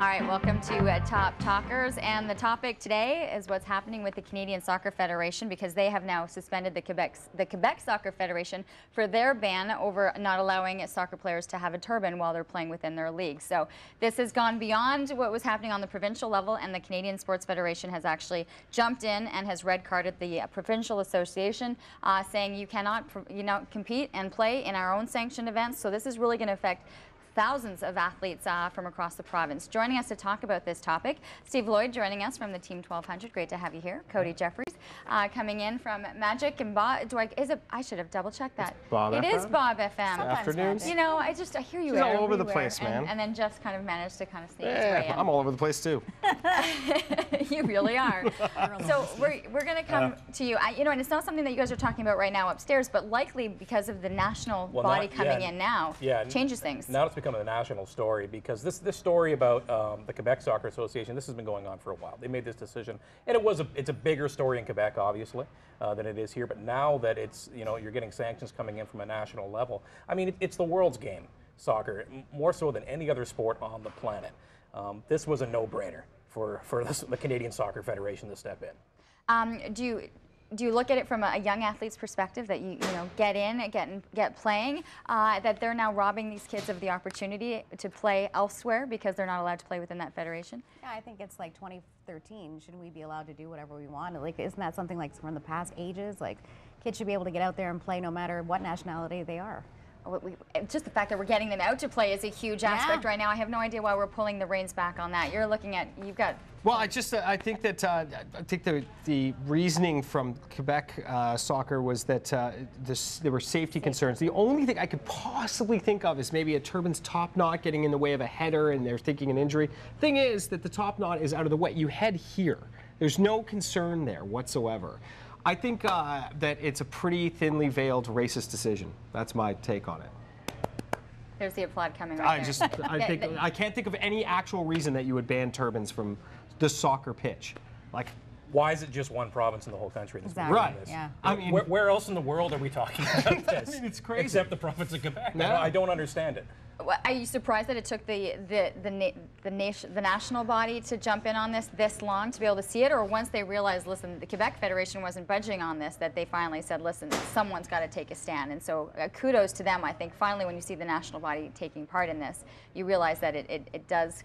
All right, welcome to Top Talkers, and the topic today is what's happening with the Canadian Soccer Federation, because they have now suspended the Quebec Soccer Federation for their ban over not allowing soccer players to have a turban while they're playing within their league. So this has gone beyond what was happening on the provincial level, and the Canadian Sports Federation has actually jumped in and has red carded the provincial association, saying you cannot compete and play in our own sanctioned events. So this is really going to affect thousands of athletes from across the province. Joining us to talk about this topic, Steve Lloyd joining us from the Team 1200. Great to have you here. Cody Jeffries coming in from Magic and Bob. I should have double checked that. It's Bob it FM? Is Bob FM. Afternoons. You know, I hear you. She's all over the place, man. And then Jeff's kind of managed to kind of sneak his way in. I'm all over the place too. You really are. So we're going to come to you. And it's not something that you guys are talking about right now upstairs, but likely because of the national body coming in now, changes things. Now it's becoming a national story, because this story about the Quebec Soccer Association, this has been going on for a while. They made this decision, and it's a bigger story in Quebec, obviously, than it is here. But now that it's, you're getting sanctions coming in from a national level, I mean, it's the world's game, soccer, more so than any other sport on the planet. This was a no-brainer for the Canadian Soccer Federation to step in. Do you look at it from a young athlete's perspective, that you get in, get playing, that they're now robbing these kids of the opportunity to play elsewhere because they're not allowed to play within that federation? Yeah, I think it's like 2013. Shouldn't we be allowed to do whatever we want? Like, isn't that something like from the past ages? Like, kids should be able to get out there and play no matter what nationality they are. Just the fact that we're getting them out to play is a huge aspect right now. I have no idea why we're pulling the reins back on that. You're looking at, you've got... Well, I think that the reasoning from Quebec soccer was that there were safety concerns. The only thing I could possibly think of is maybe a turban's top knot getting in the way of a header, and they're thinking an injury. Thing is that the top knot is out of the way. You head here. There's no concern there whatsoever. I think that it's a pretty thinly veiled racist decision. That's my take on it. There's the applaud coming right there. I can't think of any actual reason that you would ban turbans from the soccer pitch. Like, why is it just one province in the whole country? Exactly. Right. Yeah. I mean, where else in the world are we talking about this? I mean, it's crazy. Except the province of Quebec. No. I don't understand it. Are you surprised that it took the national body to jump in on this long to be able to see it, or once they realized, listen, the Quebec Federation wasn't budging on this, that they finally said, listen, someone's got to take a stand? And so kudos to them. I think finally when you see the national body taking part in this, you realize that it does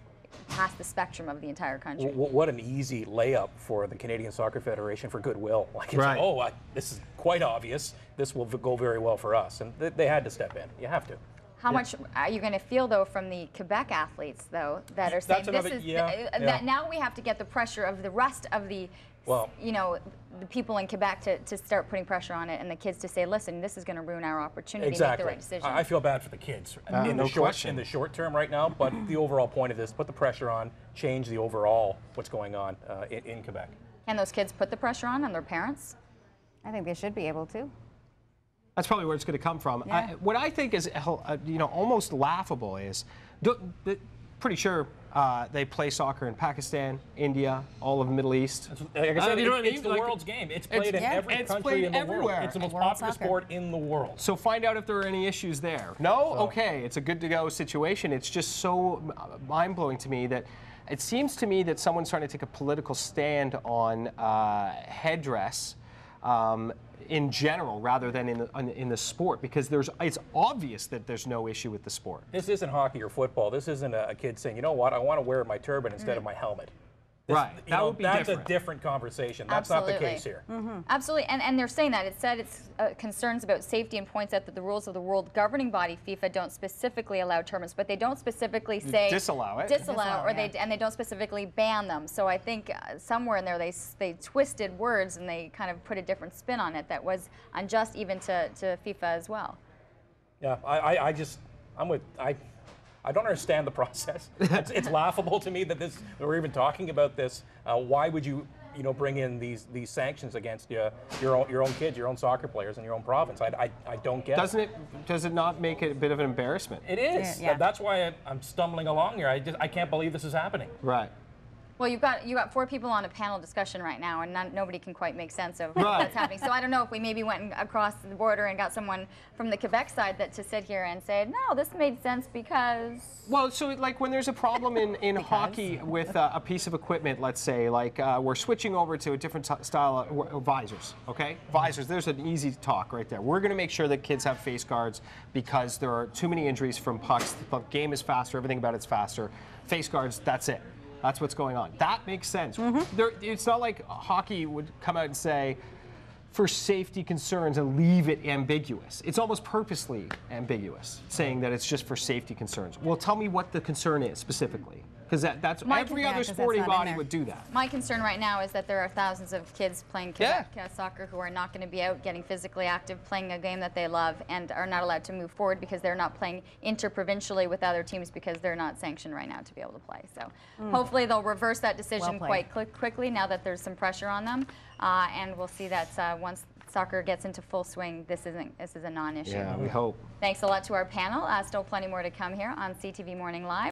pass the spectrum of the entire country. What an easy layup for the Canadian Soccer Federation for goodwill. Like, right. This is quite obvious. This will go very well for us. And they had to step in. You have to. How much are you going to feel, though, from the Quebec athletes, though, that are saying that now we have to get the pressure of the rest of the, the people in Quebec to start putting pressure on it, and the kids to say, listen, this is going to ruin our opportunity to make the right decision. I feel bad for the kids in the short term right now, but the overall point of this, put the pressure on, change the overall what's going on in Quebec. Can those kids put the pressure on their parents? I think they should be able to. That's probably where it's going to come from. Yeah. What I think is, almost laughable is, pretty sure they play soccer in Pakistan, India, all of the Middle East. Like I said, it's the world's game. It's played in every country in the world. It's the most popular sport in the world. So find out if there are any issues there. No? Okay, it's a good-to-go situation. It's just so mind-blowing to me that it seems to me that someone's trying to take a political stand on headdress in general, rather than in the sport, because it's obvious that there's no issue with the sport. This isn't hockey or football. This isn't a kid saying, you know what, I want to wear my turban instead of my helmet. Right. That's a different conversation. That's not the case here. Absolutely. And they're saying that. It said it's concerns about safety, and points out that the rules of the world governing body, FIFA, don't specifically allow turbans, but they don't specifically say disallow it. And they don't specifically ban them. So I think somewhere in there they twisted words, and they kind of put a different spin on it that was unjust even to FIFA as well. Yeah, I don't understand the process. It's laughable to me that we're even talking about this. Why would you, bring in these sanctions against your own kids, your own soccer players in your own province? I don't get it. Does it not make it a bit of an embarrassment? It is. Yeah. That's why I'm stumbling along here. I can't believe this is happening. Right. Well, you got 4 people on a panel discussion right now, and nobody can quite make sense of Right. what's happening. So I don't know if we maybe went across the border and got someone from the Quebec side to sit here and say, no, this made sense because. Well, so like when there's a problem in hockey with a piece of equipment, let's say, like we're switching over to a different style of visors, okay? Visors, there's an easy talk right there. We're going to make sure that kids have face guards because there are too many injuries from pucks. The game is faster, everything about it's faster. Face guards, that's it. That's what's going on. That makes sense. It's not like hockey would come out and say, for safety concerns, and leave it ambiguous. It's almost purposely ambiguous, saying that it's just for safety concerns. Well, tell me what the concern is specifically, because that's every other 'cause that's sporting not in body there. would do that. My concern right now is that there are thousands of kids playing Quebec soccer who are not going to be out getting physically active, playing a game that they love, and are not allowed to move forward because they're not playing interprovincially with other teams because they're not sanctioned right now to be able to play. So hopefully they'll reverse that decision Well quite quickly now that there's some pressure on them, and we'll see that once soccer gets into full swing, this is a non-issue. Yeah, we hope. Thanks a lot to our panel. Still plenty more to come here on CTV Morning Live.